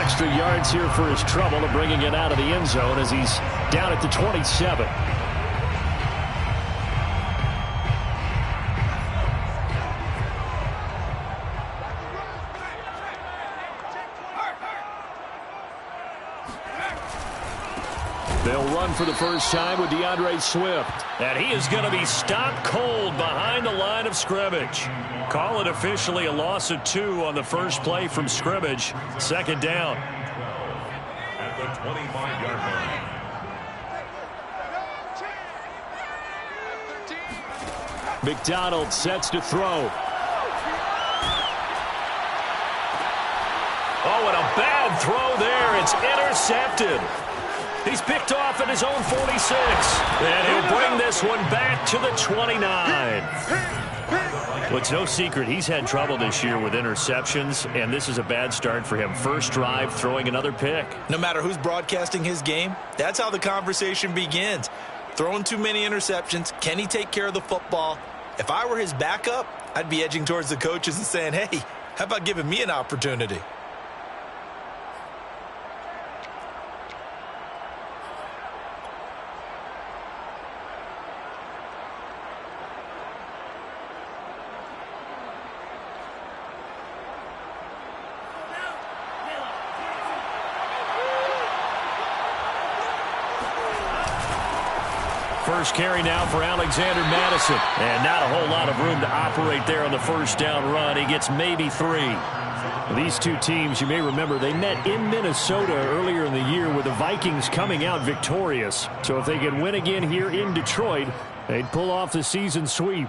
extra yards here for his trouble of bringing it out of the end zone as he's down at the 27. They'll run for the first time with DeAndre Swift. And he is going to be stopped cold behind the line of scrimmage. Call it officially a loss of 2 on the first play from scrimmage. Second down. At the 25-yard line. McDonald sets to throw. Oh, and a bad throw there. It's intercepted. He's picked off at his own 46. And he'll bring this one back to the 29. Well, it's no secret he's had trouble this year with interceptions, and this is a bad start for him. First drive, throwing another pick. No matter who's broadcasting his game, that's how the conversation begins. Throwing too many interceptions. Can he take care of the football? If I were his backup, I'd be edging towards the coaches and saying, hey, how about giving me an opportunity? First carry now for Alexander Madison. And not a whole lot of room to operate there on the first down run. He gets maybe 3. These two teams, you may remember, they met in Minnesota earlier in the year with the Vikings coming out victorious. So if they could win again here in Detroit, they'd pull off the season sweep.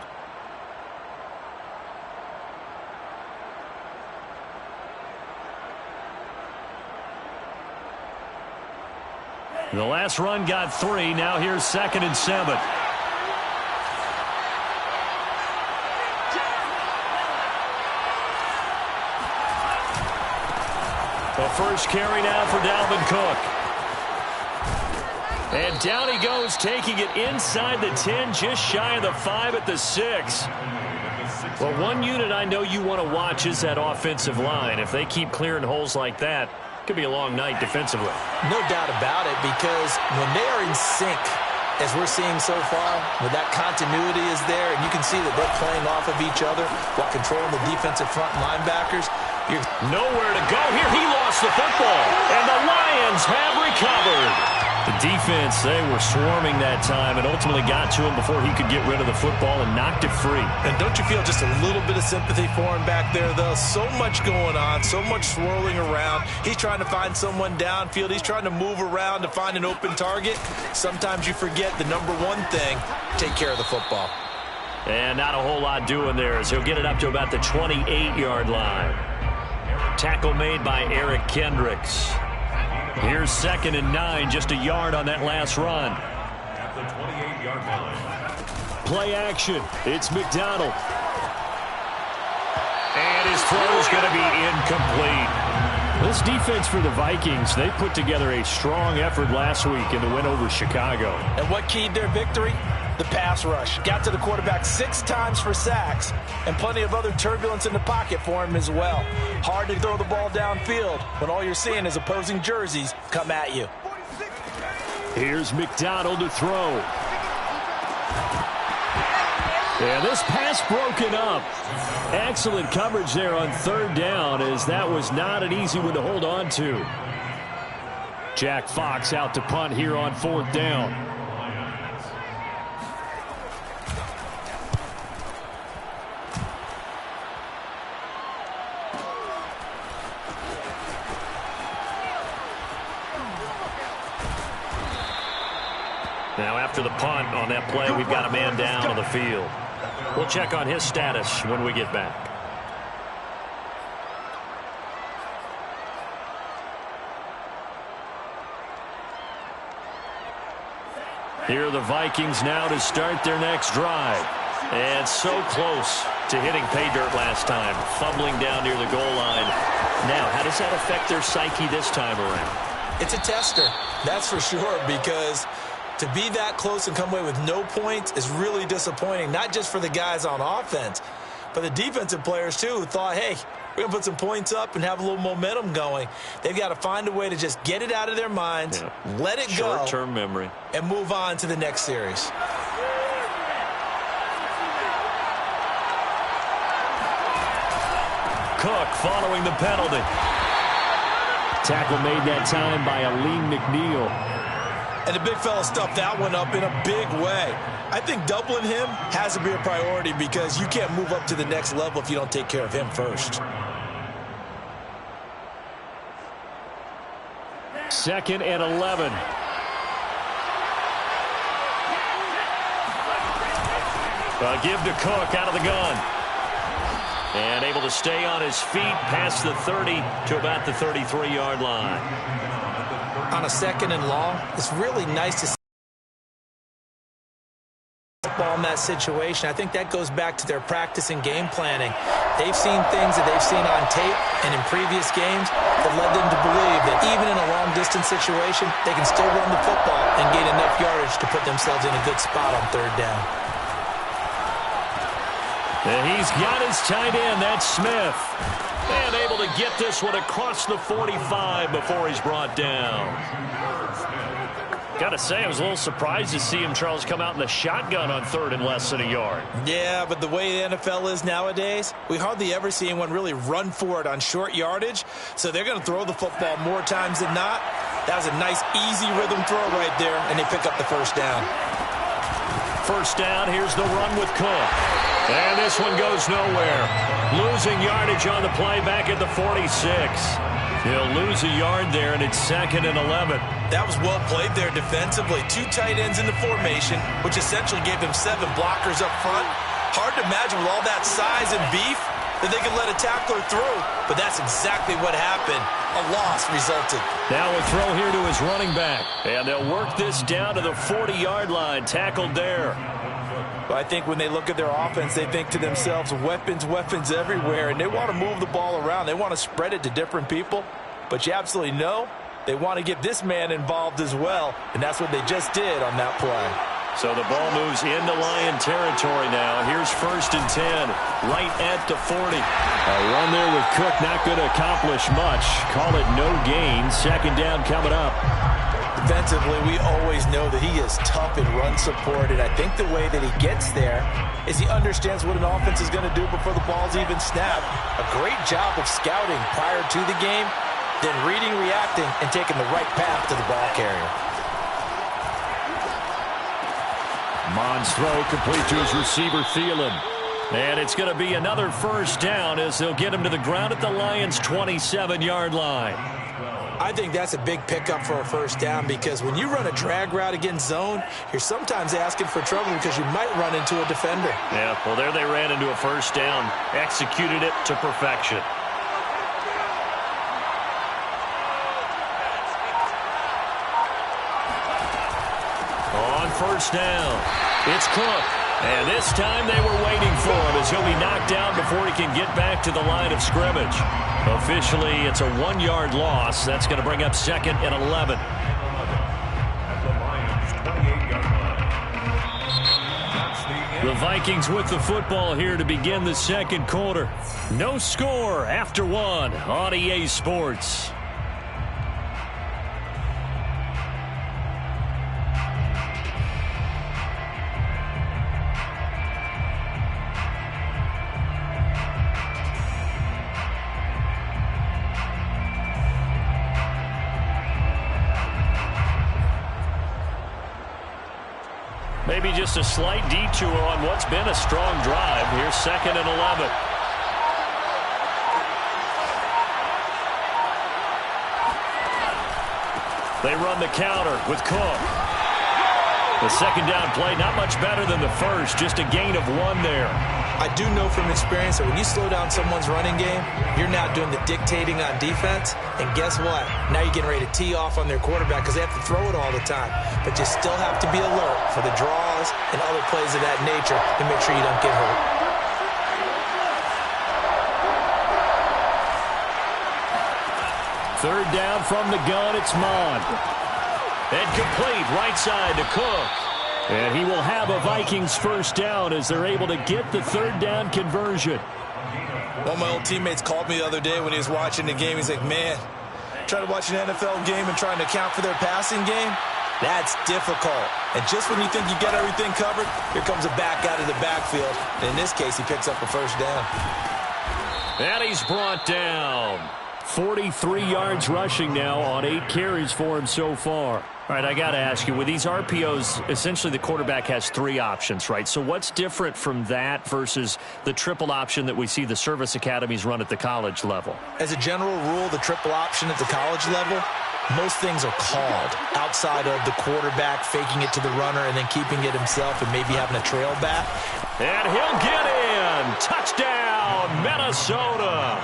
The last run got 3. Now here's 2nd and 7. The first carry now for Dalvin Cook. And down he goes, taking it inside the 10, just shy of the 5 at the 6. Well, one unit I know you want to watch is that offensive line. If they keep clearing holes like that, could be a long night defensively. No doubt about it, because when they are in sync, as we're seeing so far, when that continuity is there, and you can see that they're playing off of each other while controlling the defensive front linebackers. You're nowhere to go here. He lost the football, and the Lions have recovered. The defense, they were swarming that time and ultimately got to him before he could get rid of the football and knocked it free. And don't you feel just a little bit of sympathy for him back there, though? So much going on, so much swirling around. He's trying to find someone downfield. He's trying to move around to find an open target. Sometimes you forget the number one thing, take care of the football. And not a whole lot doing there as he'll get it up to about the 28-yard line. Tackle made by Eric Kendricks. Here's 2nd and 9, just a yard on that last run. At the 28-yard line. Play action. It's McDonald. And his throw's going to be incomplete. This defense for the Vikings, they put together a strong effort last week in the win over Chicago. And what keyed their victory? The pass rush. Got to the quarterback 6 times for sacks, and plenty of other turbulence in the pocket for him as well. Hard to throw the ball downfield when all you're seeing is opposing jerseys come at you. Here's McDonald to throw. And this pass broken up. Excellent coverage there on 3rd down, as that was not an easy one to hold on to. Jack Fox out to punt here on 4th down. Now after the punt on that play, we've got a man down on the field. We'll check on his status when we get back. Here are the Vikings now to start their next drive. And so close to hitting pay dirt last time, fumbling down near the goal line. Now, how does that affect their psyche this time around? It's a tester, that's for sure, because to be that close and come away with no points is really disappointing, not just for the guys on offense, For the defensive players, too, who thought, hey, we're going to put some points up and have a little momentum going. They've got to find a way to just get it out of their minds, let it go. Short-term memory. And move on to the next series. Cook following the penalty. Tackle made that time by Aleem McNeil. And the big fella stuffed that one up in a big way. I think doubling him has to be a priority because you can't move up to the next level if you don't take care of him first. Second and 11. Give to Cook out of the gun. And able to stay on his feet past the 30 to about the 33-yard line. On a second and long, it's really nice to see ball in that situation. I think that goes back to their practice and game planning. They've seen things that they've seen on tape and in previous games that led them to believe that even in a long-distance situation, they can still run the football and gain enough yardage to put themselves in a good spot on third down. And he's got his tight end. That's Smith. And able to get this one across the 45 before he's brought down. Got to say, I was a little surprised to see him, Charles, come out in the shotgun on third and less than a yard. Yeah, but the way the NFL is nowadays, we hardly ever see anyone really run for it on short yardage. So they're going to throw the football more times than not. That was a nice, easy rhythm throw right there, and they pick up the first down. First down, here's the run with Cook. And this one goes nowhere. Losing yardage on the play back at the 46. He'll lose a yard there, and it's second and 11. That was well played there defensively. Two tight ends in the formation, which essentially gave them 7 blockers up front. Hard to imagine with all that size and beef that they could let a tackler through, but that's exactly what happened. A loss resulted. Now a throw here to his running back, and they'll work this down to the 40-yard line, tackled there. But I think when they look at their offense, they think to themselves, weapons, weapons everywhere, and they want to move the ball around. They want to spread it to different people, but you absolutely know they want to get this man involved as well, and that's what they just did on that play. So the ball moves into Lion territory now. Here's first and 10, right at the 40. A run there with Cook, not going to accomplish much. Call it no gain. Second down coming up. Defensively, we always know that he is tough in run support, and I think the way that he gets there is he understands what an offense is going to do before the ball's even snapped. A great job of scouting prior to the game, then reading, reacting, and taking the right path to the ball carrier. Mond's throw complete to his receiver, Thielen. And it's going to be another first down as they'll get him to the ground at the Lions' 27-yard line. I think that's a big pickup for a first down because when you run a drag route against zone, you're sometimes asking for trouble because you might run into a defender. Yeah, well, there they ran into a first down, executed it to perfection. On first down, it's Cook. And this time they were waiting for him as he'll be knocked down before he can get back to the line of scrimmage. Officially, it's a 1-yard loss. That's going to bring up second and 11. The Vikings with the football here to begin the second quarter. No score after 1 on EA Sports. Maybe just a slight detour on what's been a strong drive. Here's second and 11. They run the counter with Cook. The second down play, not much better than the first, just a gain of 1 there. I do know from experience that when you slow down someone's running game, you're now doing the dictating on defense. And guess what? Now you're getting ready to tee off on their quarterback because they have to throw it all the time. But you still have to be alert for the draws and other plays of that nature to make sure you don't get hurt. Third down from the gun, it's Mond. And complete right side to Cook. And he will have a Vikings first down as they're able to get the third down conversion. One of my old teammates called me the other day when he was watching the game. He's like, man, trying to watch an NFL game and trying to account for their passing game, that's difficult. And just when you think you got everything covered, here comes a back out of the backfield. And in this case, he picks up a first down. And he's brought down. 43 yards rushing now on 8 carries for him so far. All right, I got to ask you, with these RPOs, essentially the quarterback has 3 options, right? So what's different from that versus the triple option that we see the service academies run at the college level? As a general rule, the triple option at the college level, most things are called outside of the quarterback faking it to the runner and then keeping it himself and maybe having a trail back. And he'll get in. Touchdown, Minnesota.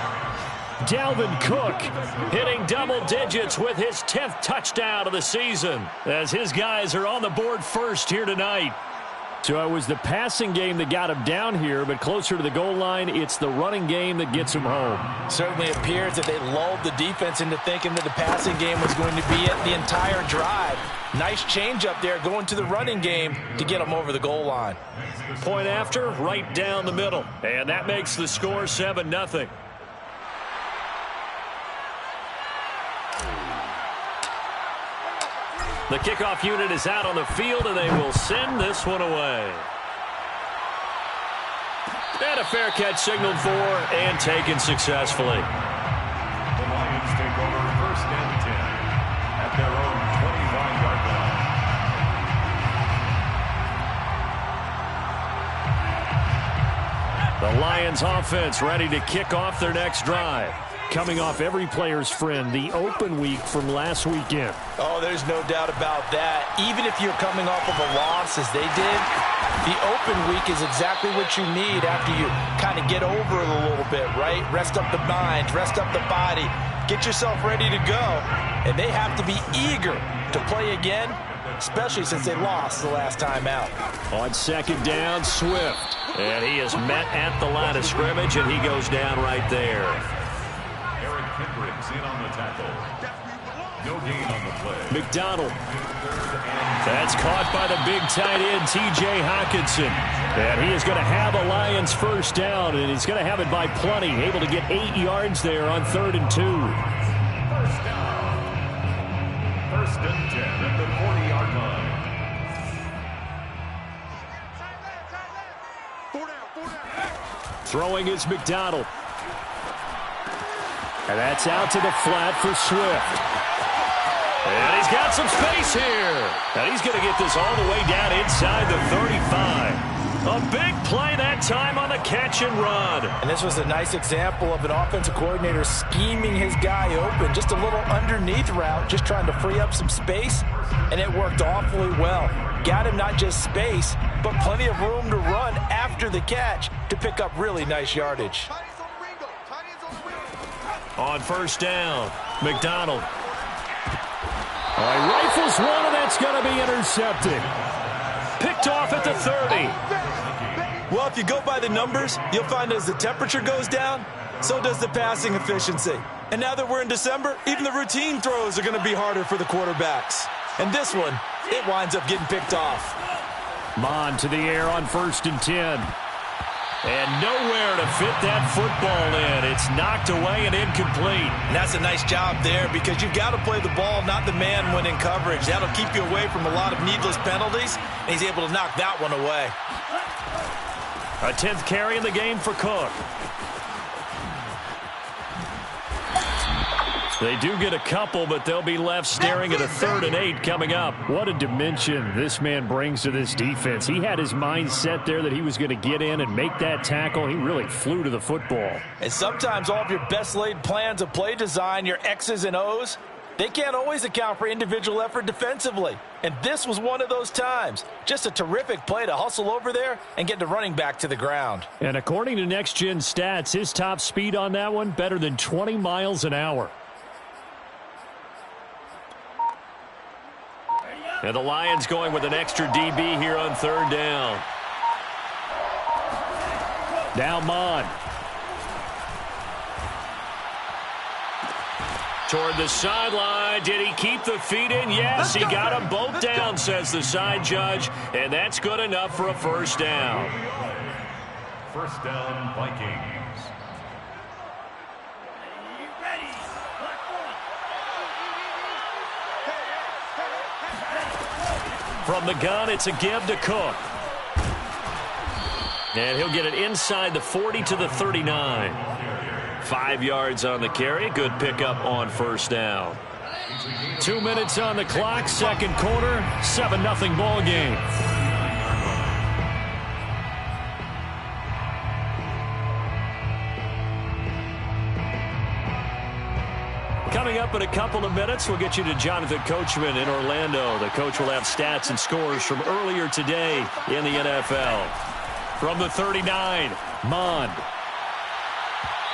Dalvin Cook hitting double digits with his 10th touchdown of the season as his guys are on the board first here tonight. So it was the passing game that got him down here, but closer to the goal line, it's the running game that gets him home. Certainly appears that they lulled the defense into thinking that the passing game was going to be it the entire drive. Nice change up there going to the running game to get them over the goal line. Point after, right down the middle. And that makes the score 7-0. The kickoff unit is out on the field, and they will send this one away. And a fair catch signaled for and taken successfully. The Lions take over first and 10 at their own 25-yard line. The Lions offense ready to kick off their next drive. Coming off every player's friend, the open week from last weekend. Oh, there's no doubt about that. Even if you're coming off of a loss as they did, the open week is exactly what you need after you kind of get over it a little bit, right? Rest up the mind, rest up the body, get yourself ready to go. And they have to be eager to play again, especially since they lost the last time out. On second down, Swift. And he is met at the line of scrimmage, and he goes down right there. Hendricks in on the tackle. No gain on the play. McDonald. That's caught by the big tight end, T.J. Hockenson. And he is going to have a Lions first down, and he's going to have it by plenty. Able to get 8 yards there on 3rd and 2. First down. First and 10 at the 40-yard line. Throwing is McDonald. And that's out to the flat for Swift. And he's got some space here. And he's going to get this all the way down inside the 35. A big play that time on the catch and run. And this was a nice example of an offensive coordinator scheming his guy open. Just a little underneath route, just trying to free up some space. And it worked awfully well. Got him not just space, but plenty of room to run after the catch to pick up really nice yardage. On first down, McDonald. He rifles one, and that's going to be intercepted. Picked off at the 30. Well, if you go by the numbers, you'll find as the temperature goes down, so does the passing efficiency. And now that we're in December, even the routine throws are going to be harder for the quarterbacks. And this one, it winds up getting picked off. Mon to the air on 1st and 10. And nowhere to fit that football in. It's knocked away and incomplete. And that's a nice job there because you've got to play the ball, not the man when in coverage. That'll keep you away from a lot of needless penalties, and he's able to knock that one away. A 10th carry in the game for Cook. They do get a couple, but they'll be left staring at a 3rd and 8 coming up. What a dimension this man brings to this defense. He had his mind set there that he was going to get in and make that tackle. He really flew to the football. And sometimes all of your best laid plans of play design, your X's and O's, they can't always account for individual effort defensively. And this was one of those times. Just a terrific play to hustle over there and get the running back to the ground. And according to Next Gen Stats, his top speed on that one, better than 20 miles an hour. And the Lions going with an extra DB here on 3rd down. Now Mon. Toward the sideline. Did he keep the feet in? Yes, he got them both down, says the side judge. And that's good enough for a first down. First down, Vikings. From the gun, it's a give to Cook. And he'll get it inside the 40 to the 39. 5 yards on the carry. Good pickup on first down. 2 minutes on the clock, second quarter, 7-0 ball game. Coming up in a couple of minutes, we'll get you to Jonathan Coachman in Orlando. The coach will have stats and scores from earlier today in the NFL. From the 39, Mond.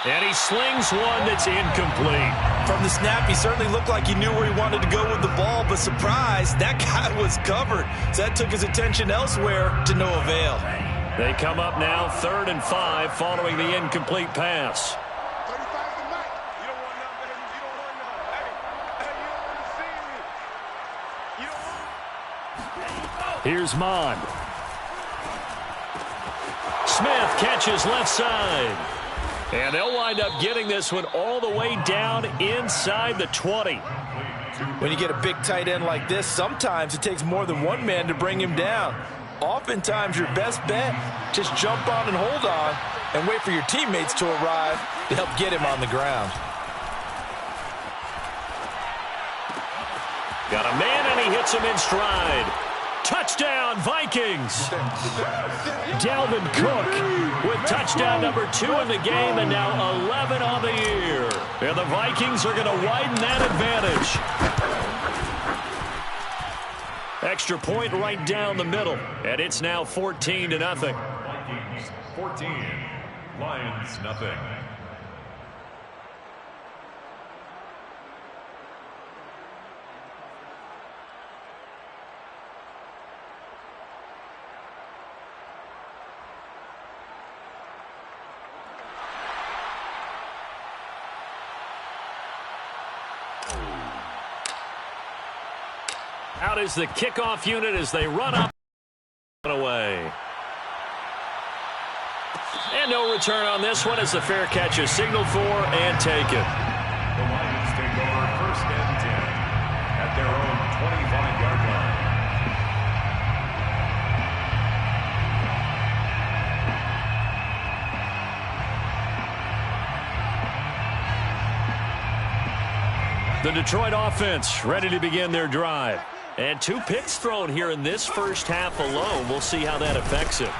And he slings one that's incomplete. From the snap, he certainly looked like he knew where he wanted to go with the ball, but surprise, that guy was covered. So that took his attention elsewhere to no avail. They come up now 3rd and 5 following the incomplete pass. Here's Mond. Smith catches left side. And they'll wind up getting this one all the way down inside the 20. When you get a big tight end like this, sometimes it takes more than one man to bring him down. Oftentimes, your best bet, just jump on and hold on and wait for your teammates to arrive to help get him on the ground. Got a man, and he hits him in stride. Touchdown, Vikings. Dalvin Cook with touchdown number 2 in the game, and now 11 on the year. And the Vikings are going to widen that advantage. Extra point right down the middle, and it's now 14-0. Vikings 14, Lions nothing. Out is the kickoff unit as they run up and away. And no return on this one as the fair catch is signaled for and taken. The Lions take over 1st and 10 at their own 25-yard line. The Detroit offense ready to begin their drive. And 2 picks thrown here in this first half alone. We'll see how that affects him.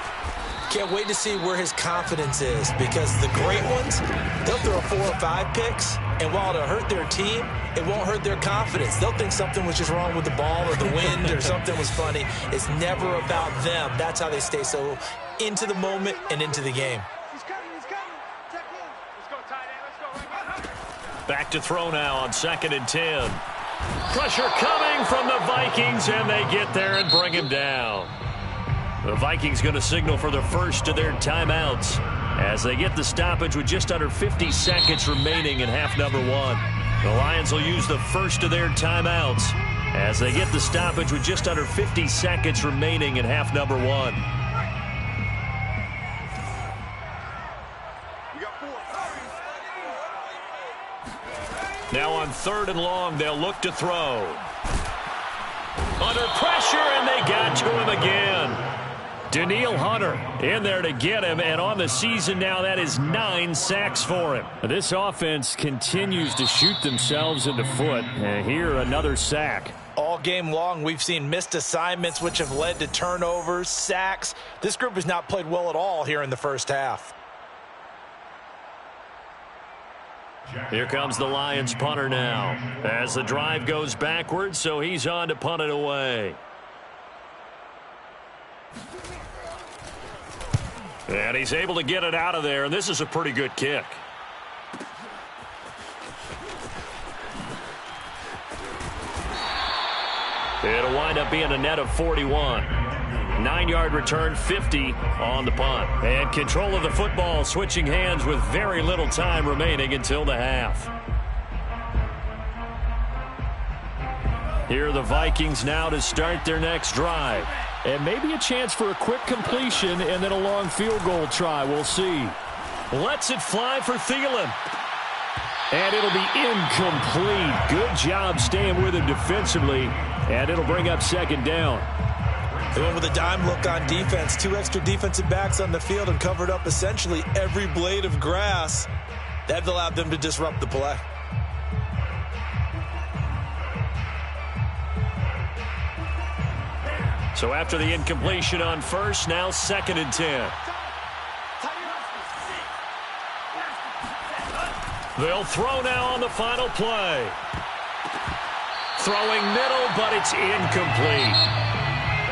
Can't wait to see where his confidence is, because the great ones, they'll throw 4 or 5 picks, and while it'll hurt their team, it won't hurt their confidence. They'll think something was just wrong with the ball or the wind or something was funny. It's never about them. That's how they stay so into the moment and into the game. He's coming. Check in. Let's go, tight end. Let's go. Back to throw now on 2nd and 10. Pressure coming from the Vikings, and they get there and bring him down. The Vikings going to signal for the first of their timeouts as they get the stoppage with just under 50 seconds remaining in half number 1. The Lions will use the first of their timeouts as they get the stoppage with just under 50 seconds remaining in half number 1. Now on 3rd and long, they'll look to throw. Under pressure, and they got to him again. Danielle Hunter in there to get him, and on the season now, that is 9 sacks for him. This offense continues to shoot themselves in the foot, and here another sack. All game long, we've seen missed assignments, which have led to turnovers, sacks. This group has not played well at all here in the first half. Here comes the Lions punter now as the drive goes backwards, so he's on to punt it away. And he's able to get it out of there, and this is a pretty good kick. It'll wind up being a net of 41. 9-yard return, 50 on the punt. And control of the football, switching hands with very little time remaining until the half. Here are the Vikings now to start their next drive. And maybe a chance for a quick completion and then a long field goal try. We'll see. Lets it fly for Thielen. And it'll be incomplete. Good job staying with him defensively. And it'll bring up second down. They went with a dime look on defense. 2 extra defensive backs on the field and covered up essentially every blade of grass. That allowed them to disrupt the play. So after the incompletion on first, now 2nd and 10. They'll throw now on the final play. Throwing middle, but it's incomplete.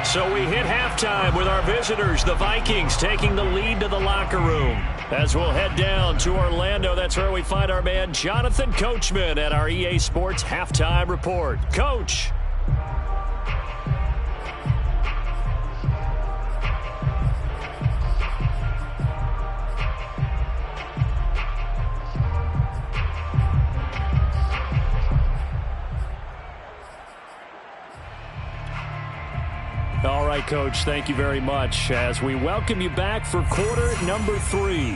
So we hit halftime with our visitors, the Vikings, taking the lead to the locker room. As we'll head down to Orlando, that's where we find our man Jonathan Coachman at our EA Sports Halftime Report. Coach. All right, Coach, thank you very much as we welcome you back for quarter number 3.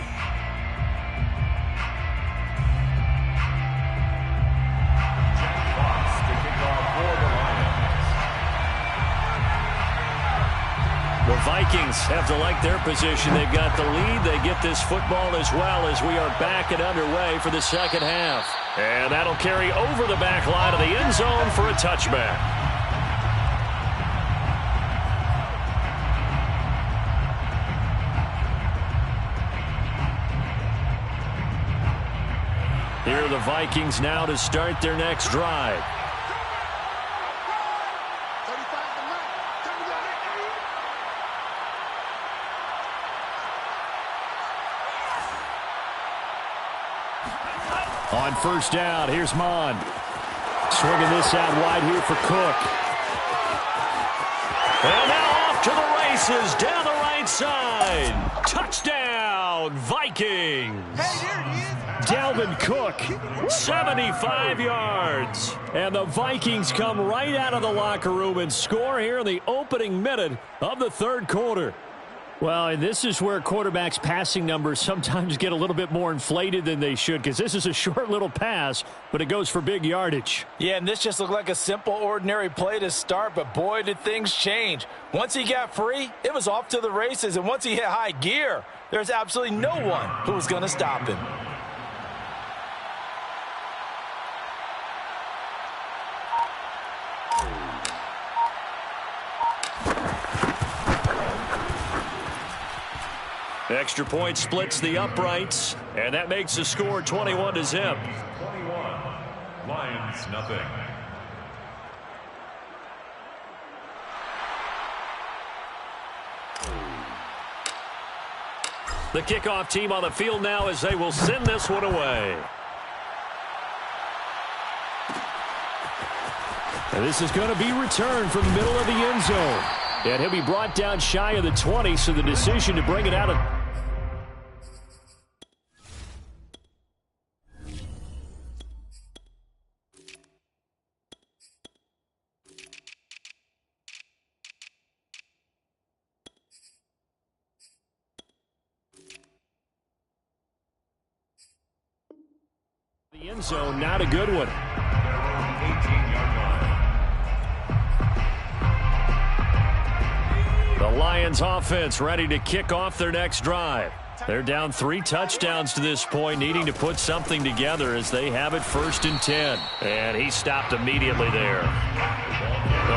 The Vikings have to like their position. They've got the lead. They get this football as well as we are back and underway for the second half. And that'll carry over the back line of the end zone for a touchback. Here are the Vikings now to start their next drive. On first down, here's Mon. Swinging this out wide here for Cook. And now off to the races down the right side. Touchdown, Vikings. Hey, there he is. Dalvin Cook, 75 yards. And the Vikings come right out of the locker room and score here in the opening minute of the third quarter. Well, and this is where quarterbacks' passing numbers sometimes get a little bit more inflated than they should, because this is a short little pass, but it goes for big yardage. Yeah, and this just looked like a simple, ordinary play to start, but boy, did things change. Once he got free, it was off to the races, and once he hit high gear, there's absolutely no one who was going to stop him. Extra point splits the uprights, and that makes the score 21-0. 21. Lions, nothing. The kickoff team on the field now as they will send this one away. And this is going to be returned from the middle of the end zone. And he'll be brought down shy of the 20, so the decision to bring it out of the end zone, not a good one. 18-yard line. The Lions offense ready to kick off their next drive. They're down 3 touchdowns to this point, needing to put something together as they have it 1st and 10. And he stopped immediately there.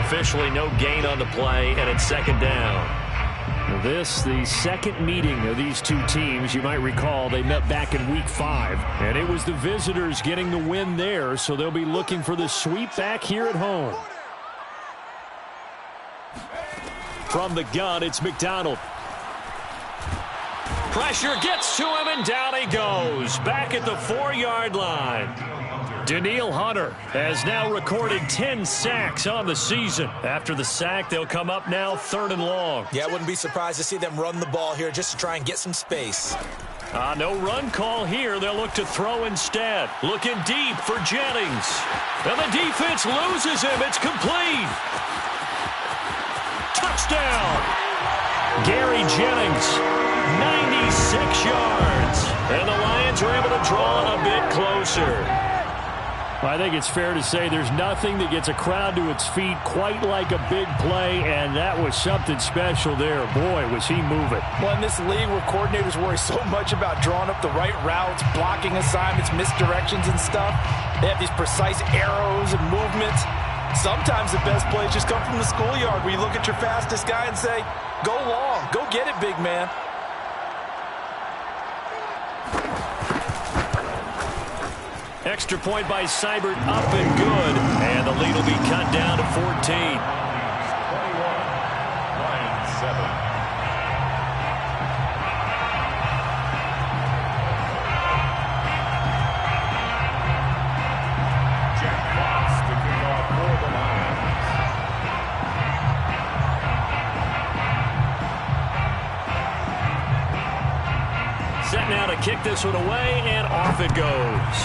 Officially no gain on the play, and it's 2nd down. This, the second meeting of these two teams. You might recall they met back in Week 5, and it was the visitors getting the win there, so they'll be looking for the sweep back here at home. From the gun, it's McDonald. Pressure gets to him, and down he goes. Back at the 4-yard line. Danielle Hunter has now recorded 10 sacks on the season. After the sack, they'll come up now 3rd and long. Yeah, I wouldn't be surprised to see them run the ball here just to try and get some space. No run call here. They'll look to throw instead. Looking deep for Jennings. And the defense loses him. It's complete. Touchdown. Gary Jennings, 96 yards. And the Lions are able to draw a bit closer. I think it's fair to say there's nothing that gets a crowd to its feet quite like a big play, and that was something special there. Boy, was he moving. Well, in this league where coordinators worry so much about drawing up the right routes, blocking assignments, misdirections and stuff, they have these precise arrows and movements. Sometimes the best plays just come from the schoolyard where you look at your fastest guy and say, go long, go get it, big man. Extra point by Seibert, up and good. And the lead will be cut down to 14. 21, Lions 7. Jack Fox to kick off for the Lions. Set now to kick this one away, and off it goes.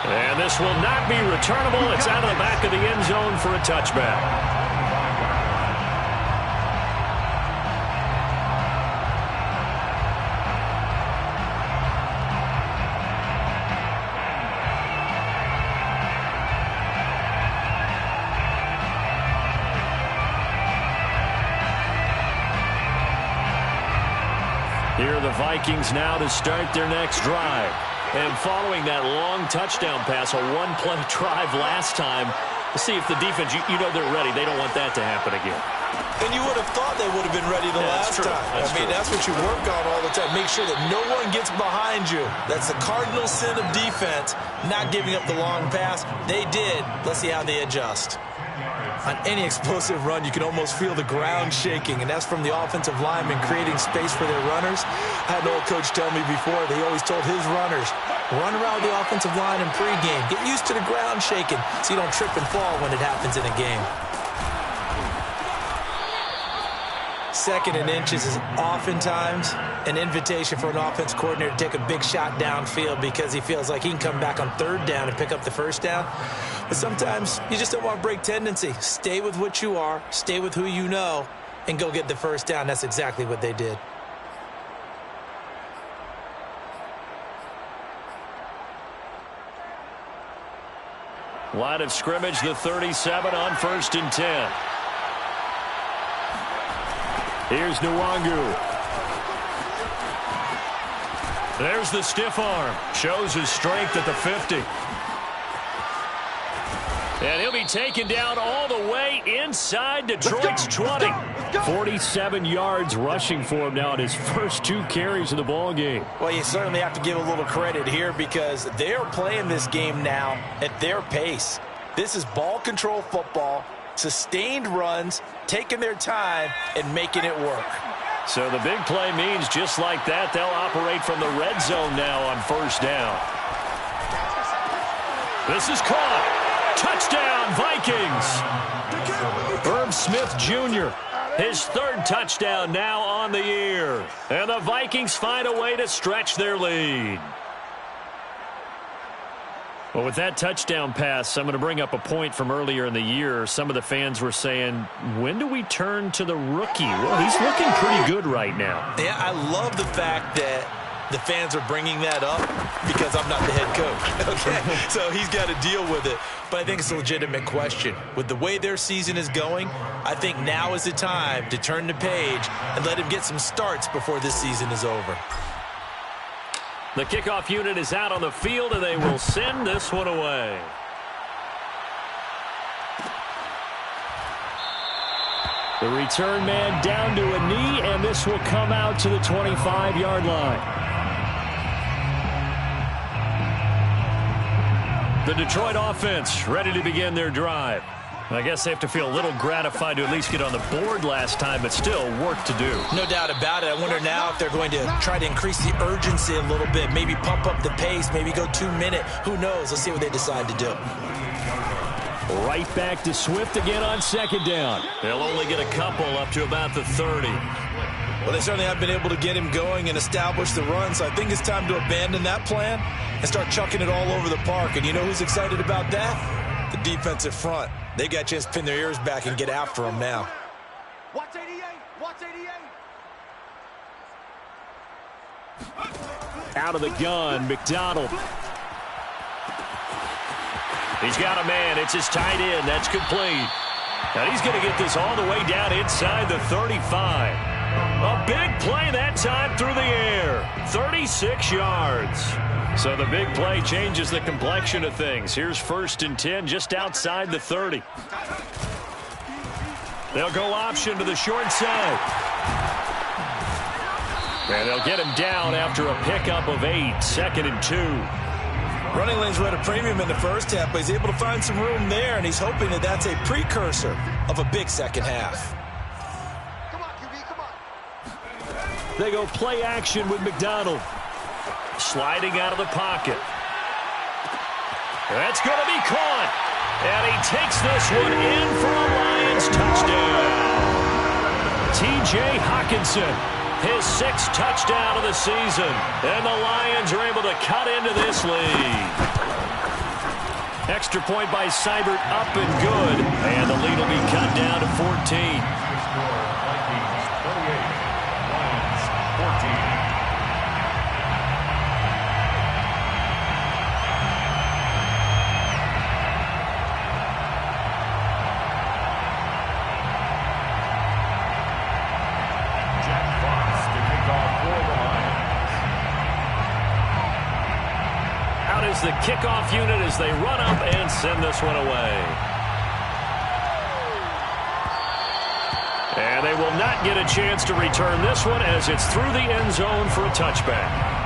And this will not be returnable. It's out of the back of the end zone for a touchback. Here are the Vikings now to start their next drive. And following that long touchdown pass, a one-play drive last time, let's see if the defense, you know they're ready. They don't want that to happen again. And you would have thought they would have been ready the last time. That's what you work on all the time. Make sure that no one gets behind you. That's the cardinal sin of defense, not giving up the long pass. They did. Let's see how they adjust. On any explosive run, you can almost feel the ground shaking, and that's from the offensive linemen creating space for their runners. I had an old coach tell me before, they always told his runners, run around the offensive line in pregame. Get used to the ground shaking so you don't trip and fall when it happens in a game. Second and inches is oftentimes an invitation for an offense coordinator to take a big shot downfield because he feels like he can come back on third down and pick up the first down. But sometimes you just don't want to break tendency. Stay with what you are, stay with who you know, and go get the first down. That's exactly what they did. Line of scrimmage, the 37 on 1st and 10. Here's Nwangu. There's the stiff arm. Shows his strength at the 50. And he'll be taken down all the way inside Detroit's 20. 47 yards rushing for him now in his first 2 carries of the ball game. Well, you certainly have to give a little credit here because they're playing this game now at their pace. This is ball control football, sustained runs, taking their time, and making it work. So the big play means just like that, they'll operate from the red zone now on 1st down. This is caught. Touchdown, Vikings. Herb Smith Jr., his 3rd touchdown now on the year. And the Vikings find a way to stretch their lead. Well, with that touchdown pass, I'm going to bring up a point from earlier in the year. Some of the fans were saying, when do we turn to the rookie? Well, he's looking pretty good right now. Yeah, I love the fact that the fans are bringing that up because I'm not the head coach. Okay, so he's got to deal with it. But I think it's a legitimate question. With the way their season is going, I think now is the time to turn the page and let him get some starts before this season is over. The kickoff unit is out on the field, and they will send this one away. The return man down to a knee, and this will come out to the 25-yard line. The Detroit offense ready to begin their drive. I guess they have to feel a little gratified to at least get on the board last time, but still work to do. No doubt about it. I wonder now if they're going to try to increase the urgency a little bit, maybe pump up the pace, maybe go 2-minute. Who knows? Let's see what they decide to do. Right back to Swift again on second down. They'll only get a couple up to about the 30. Well, they certainly have been able to get him going and establish the run, so I think it's time to abandon that plan and start chucking it all over the park. And you know who's excited about that? The defensive front. They got a chance to pin their ears back and get after him now. Watch 88. Watch 88. Out of the gun, McDonald. He's got a man. It's his tight end. That's complete. And he's going to get this all the way down inside the 35. A big play that time through the air. 36 yards. So the big play changes the complexion of things. Here's 1st and 10 just outside the 30. They'll go option to the short side. And they'll get him down after a pickup of 8. 2nd and 2. Running lanes were at a premium in the first half, but he's able to find some room there, and he's hoping that that's a precursor of a big second half. Come on, QB, come on. They go play action with McDonald. Sliding out of the pocket. That's going to be caught. And he takes this one in for a Lions touchdown. T.J. Hockenson, his 6th touchdown of the season. And the Lions are able to cut into this lead. Extra point by Seibert, up and good. And the lead will be cut down to 14. Vikings 28, Lions 14. The kickoff unit as they run up and send this one away. And they will not get a chance to return this one as it's through the end zone for a touchback.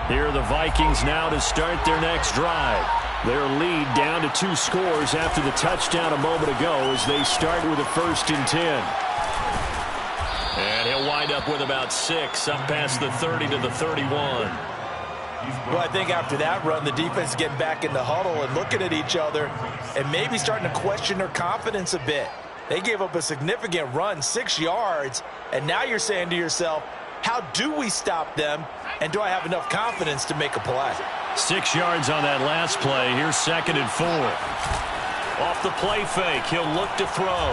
Here are the Vikings now to start their next drive. Their lead down to 2 scores after the touchdown a moment ago as they start with a 1st and 10. And he'll wind up with about 6 up past the 30 to the 31. Well, I think after that run, the defense is getting back in the huddle and looking at each other and maybe starting to question their confidence a bit. They gave up a significant run, 6 yards, and now you're saying to yourself, how do we stop them, and do I have enough confidence to make a play? 6 yards on that last play. Here's 2nd and 4. Off the play fake, he'll look to throw.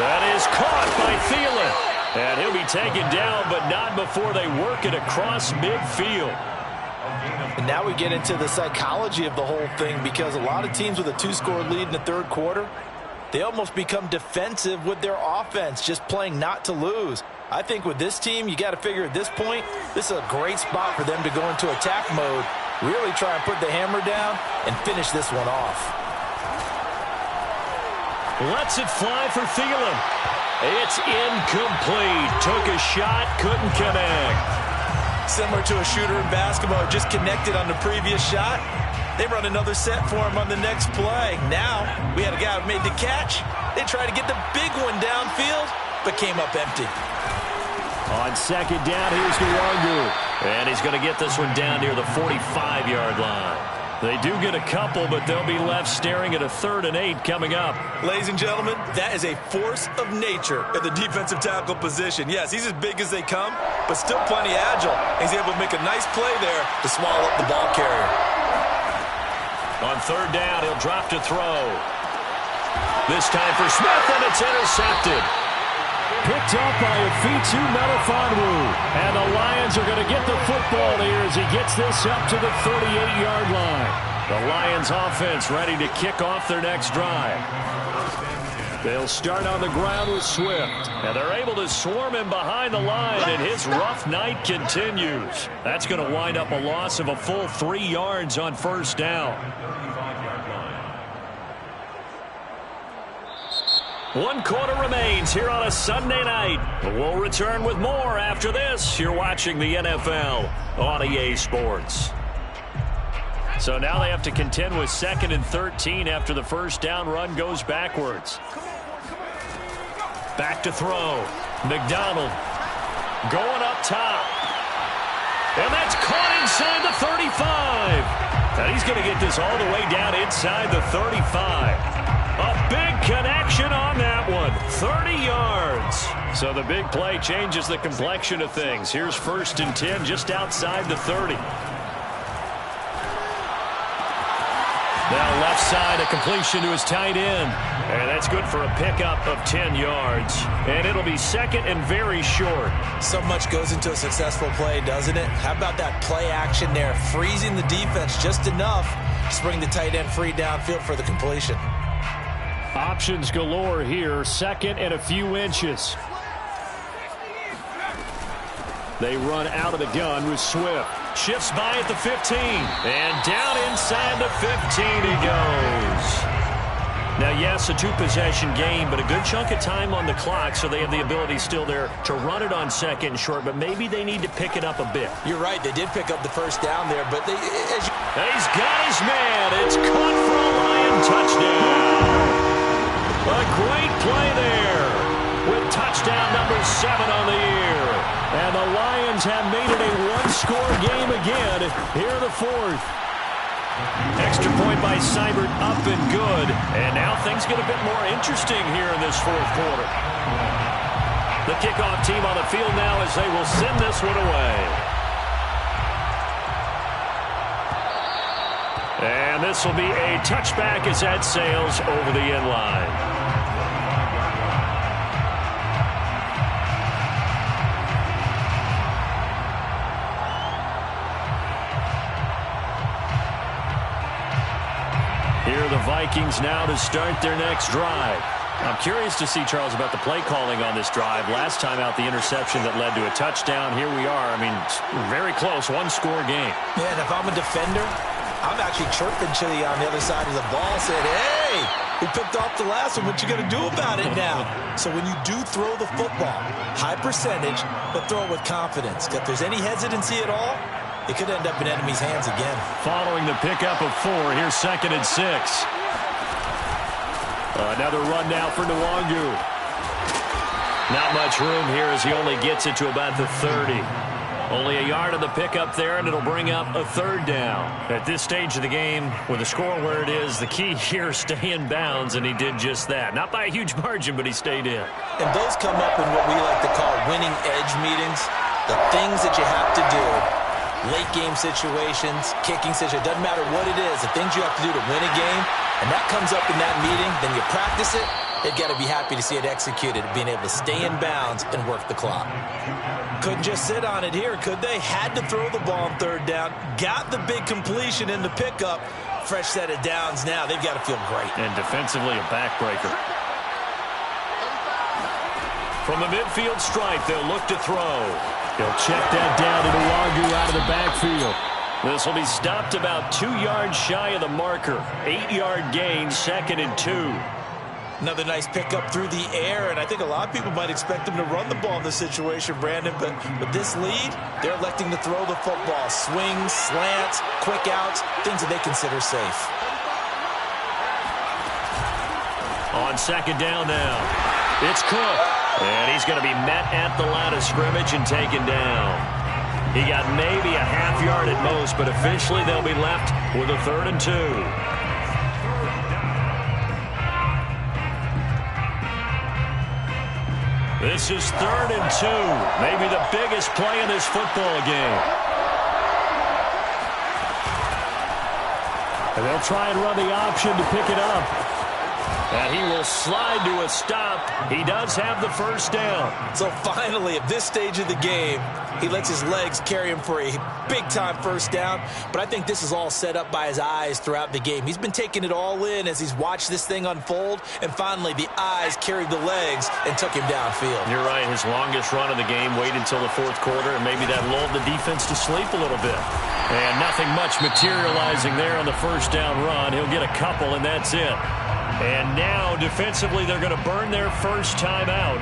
That is caught by Thielen. And he'll be taken down, but not before they work it across midfield. And now we get into the psychology of the whole thing, because a lot of teams with a 2-score lead in the 3rd quarter, they almost become defensive with their offense, just playing not to lose. I think with this team, you got to figure at this point, this is a great spot for them to go into attack mode, really try and put the hammer down and finish this one off. Lets it fly for Thielen. It's incomplete. Took a shot, couldn't connect. Similar to a shooter in basketball, just connected on the previous shot. They run another set for him on the next play. Now, we had a guy who made the catch. They tried to get the big one downfield, but came up empty. On 2nd down, here's Nwangu. And he's going to get this one down near the 45-yard line. They do get a couple, but they'll be left staring at a 3rd and 8 coming up. Ladies and gentlemen, that is a force of nature at the defensive tackle position. Yes, he's as big as they come, but still plenty agile. He's able to make a nice play there to swallow up the ball carrier. On 3rd down, he'll drop to throw. This time for Smith, and it's intercepted. Picked up by Afitu Melifonwu. And the Lions are going to get the football here as he gets this up to the 38-yard line. The Lions offense ready to kick off their next drive. They'll start on the ground with Swift. And they're able to swarm him behind the line, and his rough night continues. That's going to wind up a loss of a full 3 yards on first down. 35-yard line. 1 quarter remains here on a Sunday night. We'll return with more after this. You're watching the NFL on EA Sports. So now they have to contend with 2nd and 13 after the first down run goes backwards. Back to throw. McDonald going up top. And that's caught inside the 35. And he's going to get this all the way down inside the 35. A big connection on that one. 30 yards. So the big play changes the complexion of things. Here's 1st and 10 just outside the 30. Now left side, a completion to his tight end. And that's good for a pickup of 10 yards. And it'll be 2nd and very short. So much goes into a successful play, doesn't it? How about that play action there? Freezing the defense just enough to bring the tight end free downfield for the completion. Options galore here. 2nd and a few inches. They run out of the gun with Swift. Shifts by at the 15. And down inside the 15 he goes. Now, yes, a 2-possession game, but a good chunk of time on the clock, so they have the ability still there to run it on 2nd and short, but maybe they need to pick it up a bit. You're right. They did pick up the first down there, but he's got his man. It's caught for a Lion touchdown. A great play there with touchdown number 7 on the year. And the Lions have made it a 1-score game again here in the 4th. Extra point by Seibert, up and good. And now things get a bit more interesting here in this 4th quarter. The kickoff team on the field now as they will send this one away. And this will be a touchback as that sails over the end line. Here are the Vikings now to start their next drive. I'm curious to see, Charles, about the play calling on this drive. Last time out, the interception that led to a touchdown. Here we are. I mean, very close, 1-score game. Yeah, and if I'm a defender, I'm actually chirping Chili on the other side of the ball, saying, hey, we picked off the last one. What you going to do about it now? So when you do throw the football, high percentage, but throw it with confidence. If there's any hesitancy at all, it could end up in enemy's hands again. Following the pickup of 4, here's 2nd and 6. Another run now for Nwangu. Not much room here as he only gets it to about the 30. Only a yard of the pickup there, and it'll bring up a 3rd down. At this stage of the game, with the score where it is, the key here is stay in bounds, and he did just that. Not by a huge margin, but he stayed in. And those come up in what we like to call winning edge meetings. The things that you have to do. Late game situations, kicking situations, doesn't matter what it is, the things you have to do to win a game, and that comes up in that meeting, then you practice it, they've got to be happy to see it executed, being able to stay in bounds and work the clock. Couldn't just sit on it here, could they? Had to throw the ball on 3rd down, got the big completion in the pickup, fresh set of downs now, they've got to feel great. And defensively, a backbreaker. From the midfield stripe, they'll look to throw. He'll check that down to Nwangu out of the backfield. This will be stopped about 2 yards shy of the marker. 8-yard gain, 2nd and 2. Another nice pickup through the air, and I think a lot of people might expect him to run the ball in this situation, Brandon, but with this lead, they're electing to throw the football. Swings, slants, quick outs, things that they consider safe. On 2nd down now, it's Cook. And he's going to be met at the line of scrimmage and taken down. He got maybe a half yard at most, but officially they'll be left with a 3rd and 2. This is 3rd and 2. Maybe the biggest play in this football game. And they'll try and run the option to pick it up. And he will slide to a stop. He does have the first down. So finally, at this stage of the game, he lets his legs carry him for a big-time first down. But I think this is all set up by his eyes throughout the game. He's been taking it all in as he's watched this thing unfold. And finally, the eyes carried the legs and took him downfield. You're right. His longest run of the game waited until the fourth quarter, and maybe that lulled the defense to sleep a little bit. And nothing much materializing there on the first down run. He'll get a couple, and that's it. And now, defensively, they're going to burn their first time out.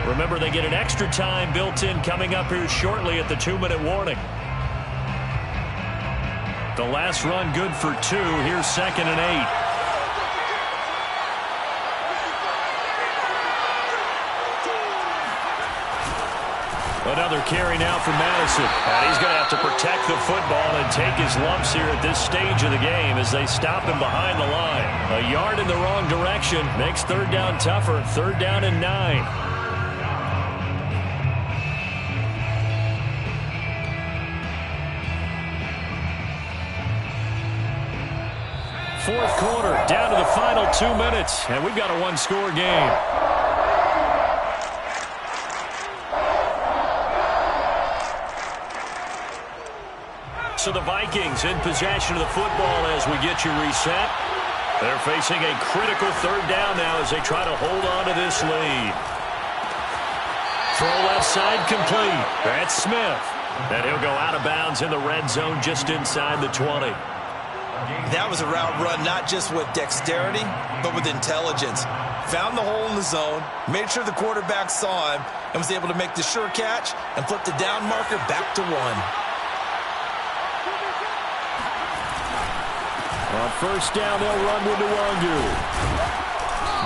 Remember, they get an extra time built in coming up here shortly at the 2-minute warning. The last run good for 2. Here's 2nd and 8. Another carry now for Madison. And he's going to have to protect the football and take his lumps here at this stage of the game as they stop him behind the line. A yard in the wrong direction makes third down tougher. 3rd down and 9. Fourth quarter, down to the final 2 minutes, and we've got a one-score game. So the Vikings in possession of the football as we get you reset. They're facing a critical 3rd down now as they try to hold on to this lead. Throw left side complete. That's Smith. And he'll go out of bounds in the red zone just inside the 20. That was a route run not just with dexterity, but with intelligence. Found the hole in the zone, made sure the quarterback saw him, and was able to make the sure catch and flip the down marker back to 1. On first down, they'll run with Nwangu.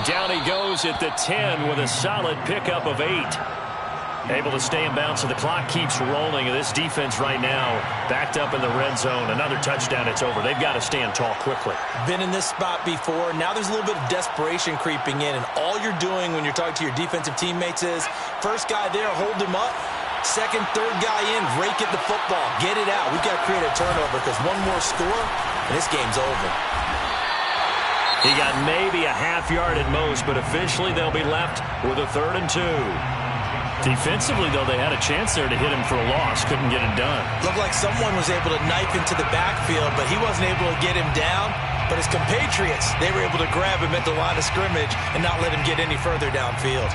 Down he goes at the 10 with a solid pickup of 8. Able to stay in bounds, so the clock keeps rolling. And this defense right now backed up in the red zone. Another touchdown, it's over. They've got to stand tall quickly. Been in this spot before. Now there's a little bit of desperation creeping in. And all you're doing when you're talking to your defensive teammates is, first guy there, hold him up. Second, third guy in, rake at the football. Get it out. We've got to create a turnover because one more score, and this game's over. He got maybe a half yard at most, but officially they'll be left with a 3rd and 2. Defensively, though, they had a chance there to hit him for a loss. Couldn't get it done. Looked like someone was able to knife into the backfield, but he wasn't able to get him down. But his compatriots, they were able to grab him at the line of scrimmage and not let him get any further downfield.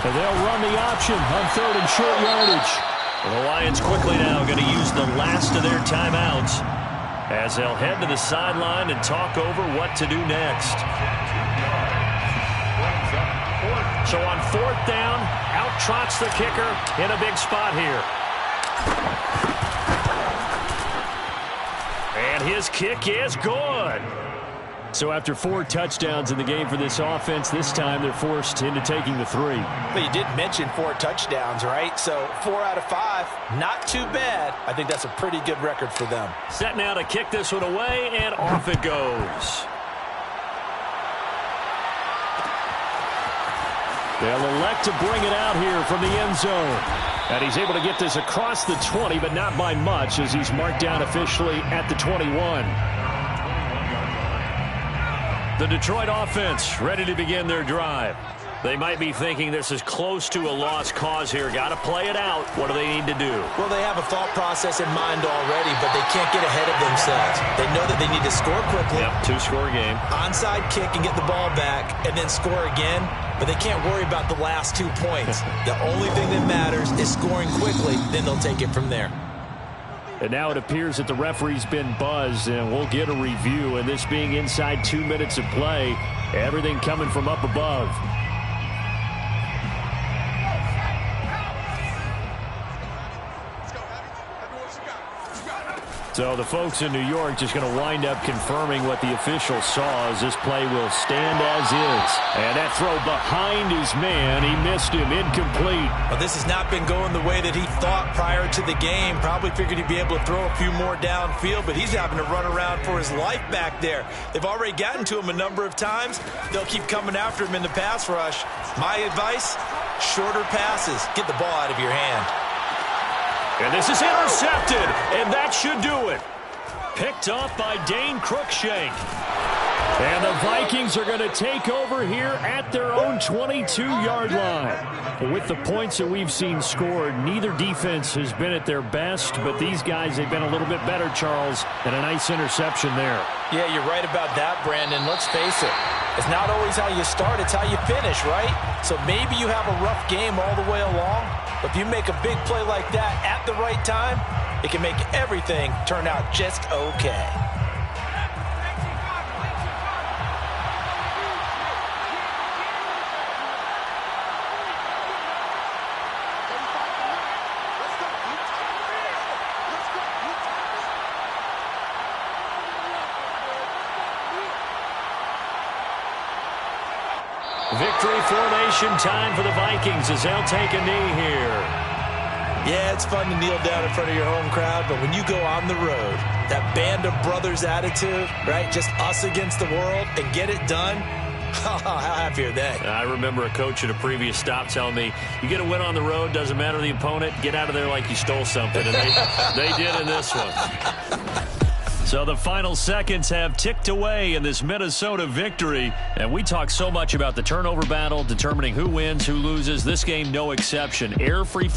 And they'll run the option on 3rd and short yardage. The Lions quickly now going to use the last of their timeouts as they'll head to the sideline and talk over what to do next. So on 4th down, out trots the kicker in a big spot here. And his kick is good. So after 4 touchdowns in the game for this offense, this time they're forced into taking the 3. But you did mention 4 touchdowns, right? So 4 out of 5, not too bad. I think that's a pretty good record for them. Set now to kick this one away, and off it goes. They'll elect to bring it out here from the end zone. And he's able to get this across the 20, but not by much as he's marked down officially at the 21. The Detroit offense ready to begin their drive. They might be thinking this is close to a lost cause here. Got to play it out. What do they need to do? Well, they have a thought process in mind already, but they can't get ahead of themselves. They know that they need to score quickly. Yep, 2-score game. Onside kick and get the ball back and then score again, but they can't worry about the last 2 points. The only thing that matters is scoring quickly, then they'll take it from there. And now it appears that the referee's been buzzed, and we'll get a review. And this being inside 2 minutes of play, everything coming from up above. So the folks in New York just going to wind up confirming what the official saw as this play will stand as is. And that throw behind his man, he missed him, incomplete. Well, this has not been going the way that he thought prior to the game. Probably figured he'd be able to throw a few more downfield, but he's having to run around for his life back there. They've already gotten to him a number of times. They'll keep coming after him in the pass rush. My advice, shorter passes. Get the ball out of your hand. And this is intercepted, and that should do it. Picked up by Dane Cruikshank. And the Vikings are going to take over here at their own 22-yard line. With the points that we've seen scored, neither defense has been at their best, but these guys, they've been a little bit better, Charles, and a nice interception there. Yeah, you're right about that, Brandon. Let's face it. It's not always how you start, it's how you finish, right? So maybe you have a rough game all the way along, but if you make a big play like that at the right time, it can make everything turn out just okay. Victory formation time for the Vikings as they'll take a knee here. Yeah, it's fun to kneel down in front of your home crowd, but when you go on the road, that band of brothers attitude, right, just us against the world and get it done, how happy are they? I remember a coach at a previous stop telling me, you get a win on the road, doesn't matter the opponent, get out of there like you stole something, and they did in this one. So the final seconds have ticked away in this Minnesota victory. And we talk so much about the turnover battle, determining who wins, who loses. This game, no exception. Air-free football.